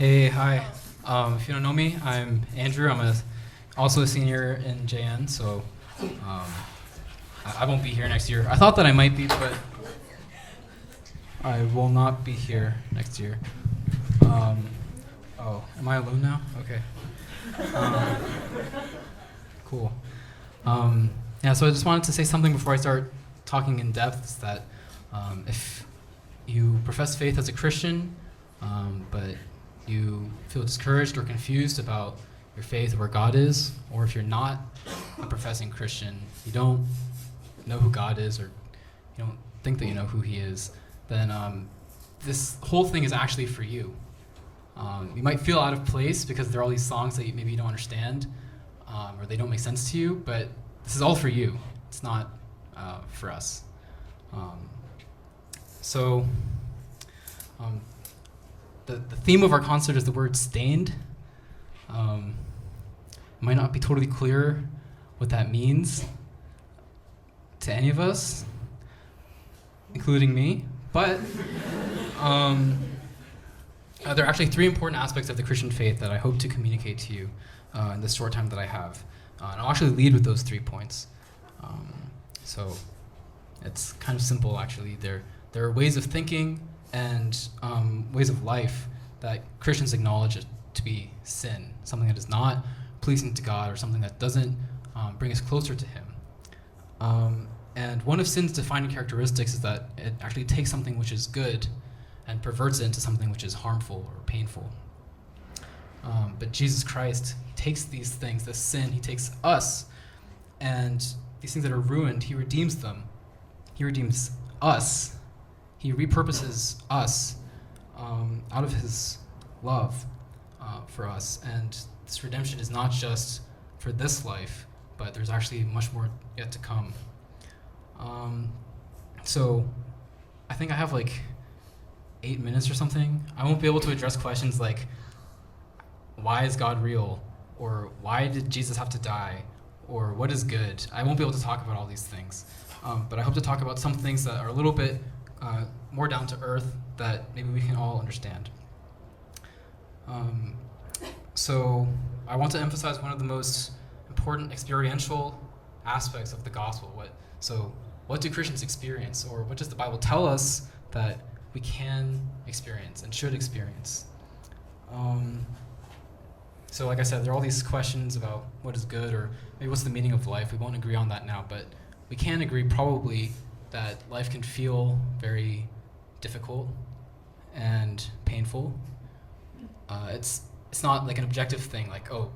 Hey, hi. If you don't know me, I'm Andrew. Also a senior in JN, so I won't be here next year. I thought that I might be, but I will not be here next year. Um, oh, am I alone now? Okay. Um, cool. Yeah, so I just wanted to say something before I start talking in depth. Is that if you profess faith as a Christian, but you feel discouraged or confused about your faith or where God is, or if you're not a professing Christian, you don't know who God is, or you don't think that you know who He is, then this whole thing is actually for you. You might feel out of place because there are all these songs that maybe you don't understand, or they don't make sense to you, but this is all for you. It's not for us. So the theme of our concert is the word stained. It might not be totally clear what that means to any of us, including me, but there are actually three important aspects of the Christian faith that I hope to communicate to you in this short time that I have. And I'll actually lead with those 3 points. So it's kind of simple, actually. There are ways of thinking and ways of life that Christians acknowledge it to be sin, something that is not pleasing to God or something that doesn't bring us closer to Him. And one of sin's defining characteristics is that it actually takes something which is good and perverts it into something which is harmful or painful. But Jesus Christ, He takes these things, this sin, He takes us, and these things that are ruined, He redeems them. He redeems us. He repurposes us out of His love for us. And this redemption is not just for this life, but there's actually much more yet to come. So I think I have like 8 minutes or something. I won't be able to address questions like, why is God real? Or why did Jesus have to die? Or what is good? I won't be able to talk about all these things. But I hope to talk about some things that are a little bit more down to earth that maybe we can all understand. So I want to emphasize one of the most important experiential aspects of the gospel. What do Christians experience? Or what does the Bible tell us that we can experience and should experience? So like I said, there are all these questions about what is good or maybe what's the meaning of life. We won't agree on that now, but we can agree probably that life can feel very difficult and painful. It's not like an objective thing like, oh,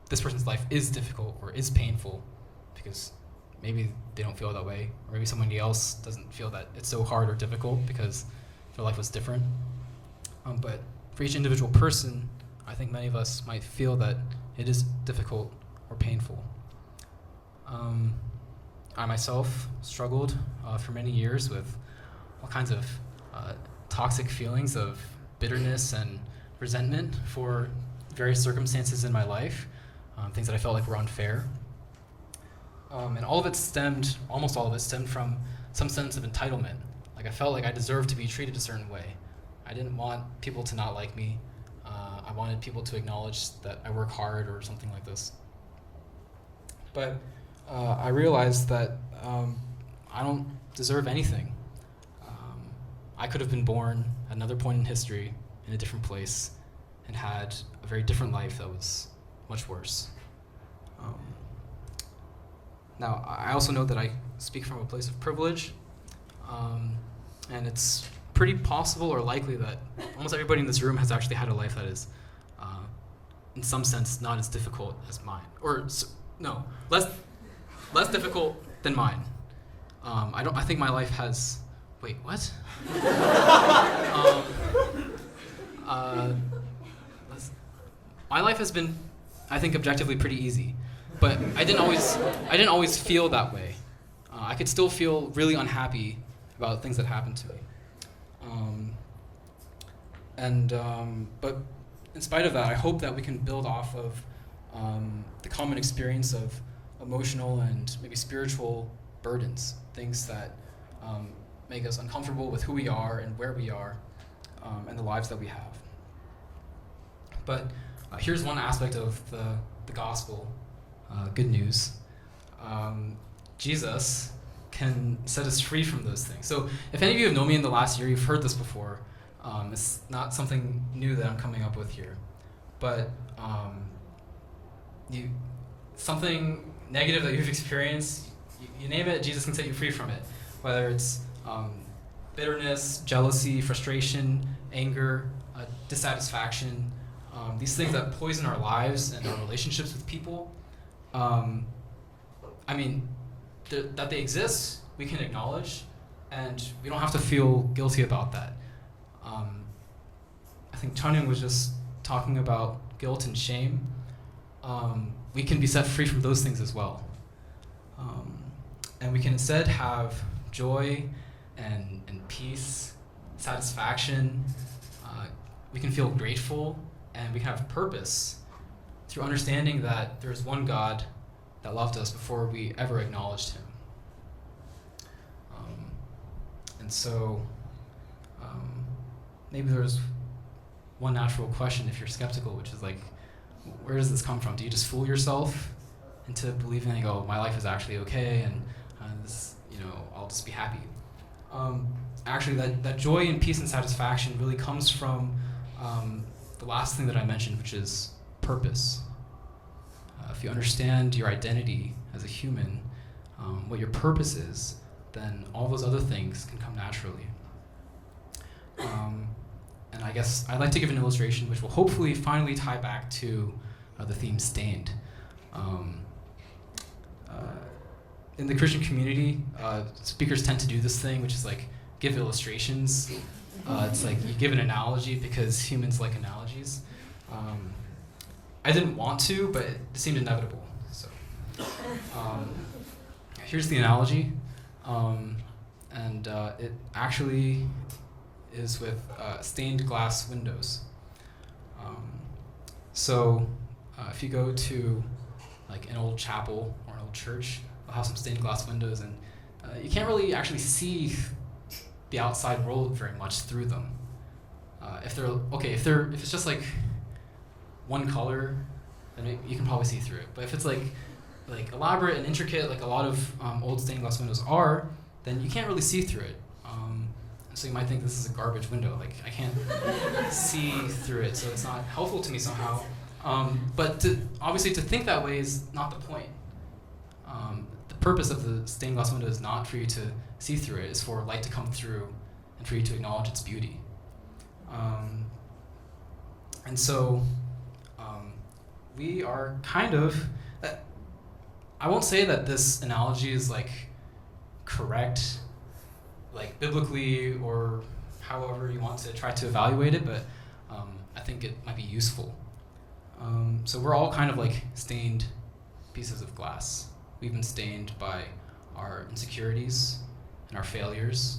this person's life is difficult or is painful because maybe they don't feel that way, or maybe somebody else doesn't feel that it's so hard or difficult because their life was different. But for each individual person, I think many of us might feel that it is difficult or painful. I myself struggled for many years with all kinds of toxic feelings of bitterness and resentment for various circumstances in my life, things that I felt like were unfair. And almost all of it stemmed from some sense of entitlement. Like I felt like I deserved to be treated a certain way. I didn't want people to not like me. I wanted people to acknowledge that I work hard or something like this. But I realized that I don't deserve anything. I could have been born at another point in history in a different place and had a very different life that was much worse. Now, I also know that I speak from a place of privilege, and it's pretty possible or likely that almost everybody in this room has actually had a life that is, in some sense, not as difficult as mine. Less difficult than mine. I think my life has. Wait, what? My life has been, I think, objectively pretty easy, but I didn't always feel that way. I could still feel really unhappy about things that happened to me. But in spite of that, I hope that we can build off of the common experience of emotional and maybe spiritual burdens, things that make us uncomfortable with who we are and where we are, and the lives that we have. But here's one aspect of the gospel, good news. Jesus can set us free from those things. So if any of you have known me in the last year, you've heard this before. It's not something new that I'm coming up with here. But something negative that you've experienced, you name it, Jesus can set you free from it. Whether it's bitterness, jealousy, frustration, anger, dissatisfaction, these things that poison our lives and our relationships with people. That they exist, we can acknowledge, and we don't have to feel guilty about that. I think Chanyoung was just talking about guilt and shame. We can be set free from those things as well. And we can instead have joy and peace, satisfaction. We can feel grateful, and we can have purpose through understanding that there's one God that loved us before we ever acknowledged him. And so maybe there's one natural question if you're skeptical, which is like, where does this come from? Do you just fool yourself into believing, oh, my life is actually okay, and this, I'll just be happy? Actually, that joy and peace and satisfaction really comes from the last thing that I mentioned, which is purpose. If you understand your identity as a human, what your purpose is, then all those other things can come naturally. And I guess I'd like to give an illustration which will hopefully finally tie back to the theme stained. In the Christian community, speakers tend to do this thing, which is like give illustrations. It's like you give an analogy because humans like analogies. I didn't want to, but it seemed inevitable. So here's the analogy. It actually is with stained glass windows. If you go to like an old chapel or an old church, they'll have some stained glass windows, and you can't really actually see the outside world very much through them. If it's just like one color, then you can probably see through it. But if it's like elaborate and intricate, like a lot of old stained glass windows are, then you can't really see through it. So you might think this is a garbage window, like I can't see through it, so it's not helpful to me somehow. But obviously to think that way is not the point. The purpose of the stained glass window is not for you to see through it, it's for light to come through and for you to acknowledge its beauty. We are kind of, I won't say that this analogy is like correct, like biblically or however you want to try to evaluate it, but I think it might be useful. So we're all kind of like stained pieces of glass. We've been stained by our insecurities and our failures.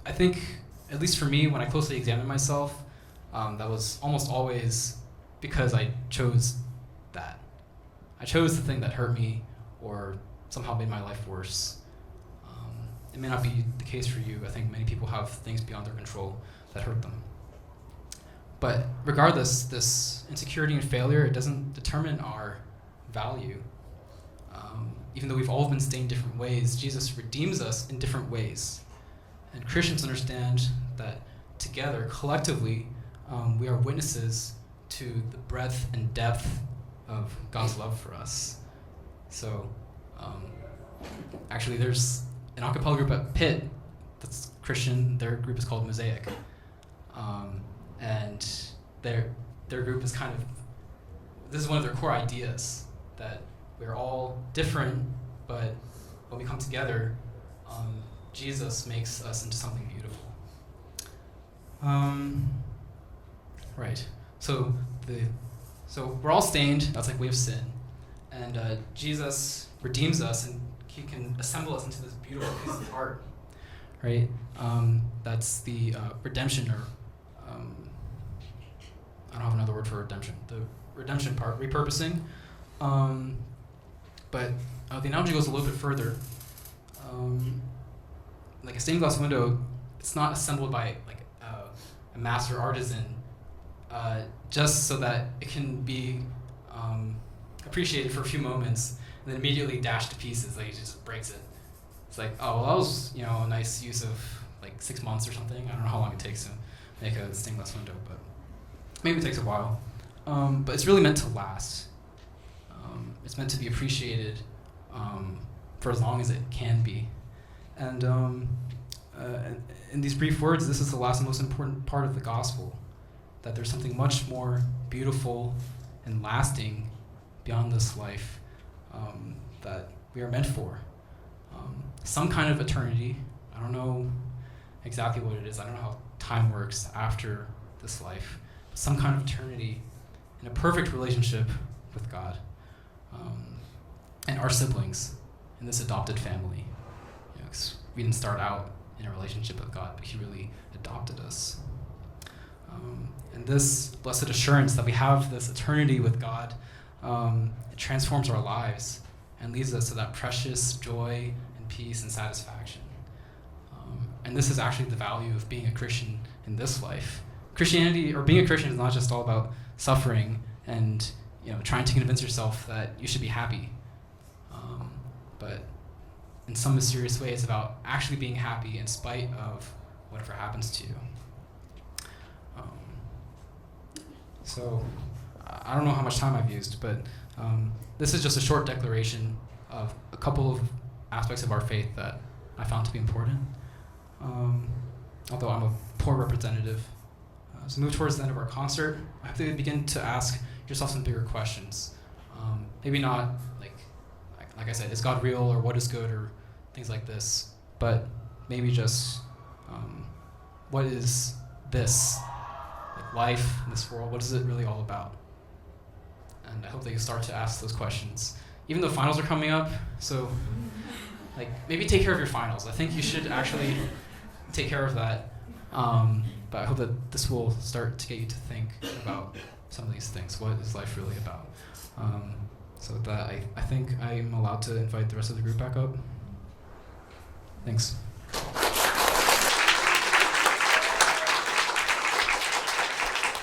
I think, at least for me, when I closely examined myself, that was almost always because I chose that. I chose the thing that hurt me or somehow made my life worse. It may not be the case for you. I think many people have things beyond their control that hurt them. But regardless, this insecurity and failure, it doesn't determine our value. Even though we've all been stained different ways, Jesus redeems us in different ways. And Christians understand that together, collectively, we are witnesses to the breadth and depth of God's love for us. So, actually, there's an a cappella group at Pitt that's Christian. Their group is called Mosaic. And their group is kind of, this is one of their core ideas, that we're all different, but when we come together, Jesus makes us into something beautiful. Right. So we're all stained. That's like we have sin, and Jesus redeems us, and He can assemble us into this beautiful piece of art. Right. That's the redemption, or I don't have another word for redemption. The redemption part, repurposing. But the analogy goes a little bit further. Like a stained glass window, it's not assembled by like a master artisan just so that it can be appreciated for a few moments and then immediately dashed to pieces. Like, he just breaks it. It's like, oh, well, that was, you know, a nice use of like 6 months or something. I don't know how long it takes to make a stainless window, but maybe it takes a while. But it's really meant to last. It's meant to be appreciated for as long as it can be. And in these brief words, this is the last and most important part of the gospel, that there's something much more beautiful and lasting beyond this life that we are meant for. Some kind of eternity. I don't know exactly what it is. I don't know how time works after this life. But some kind of eternity in a perfect relationship with God and our siblings in this adopted family. You know, 'cause we didn't start out in a relationship with God, but He really adopted us. And this blessed assurance that we have this eternity with God, it transforms our lives and leads us to that precious joy and peace and satisfaction. And this is actually the value of being a Christian in this life. Christianity, or being a Christian, is not just all about suffering and, you know, trying to convince yourself that you should be happy. But in some mysterious way, it's about actually being happy in spite of whatever happens to you. So I don't know how much time I've used, but this is just a short declaration of a couple of aspects of our faith that I found to be important, although I'm a poor representative. As we move towards the end of our concert, I hope that you begin to ask yourself some bigger questions. Maybe not like I said, is God real, or what is good, or things like this, but maybe just what is this? Like life in this world, what is it really all about? And I hope that you start to ask those questions. Even though finals are coming up, so like maybe take care of your finals. I think you should actually take care of that. But I hope that this will start to get you to think about some of these things. What is life really about? So with that, I think I'm allowed to invite the rest of the group back up. Thanks.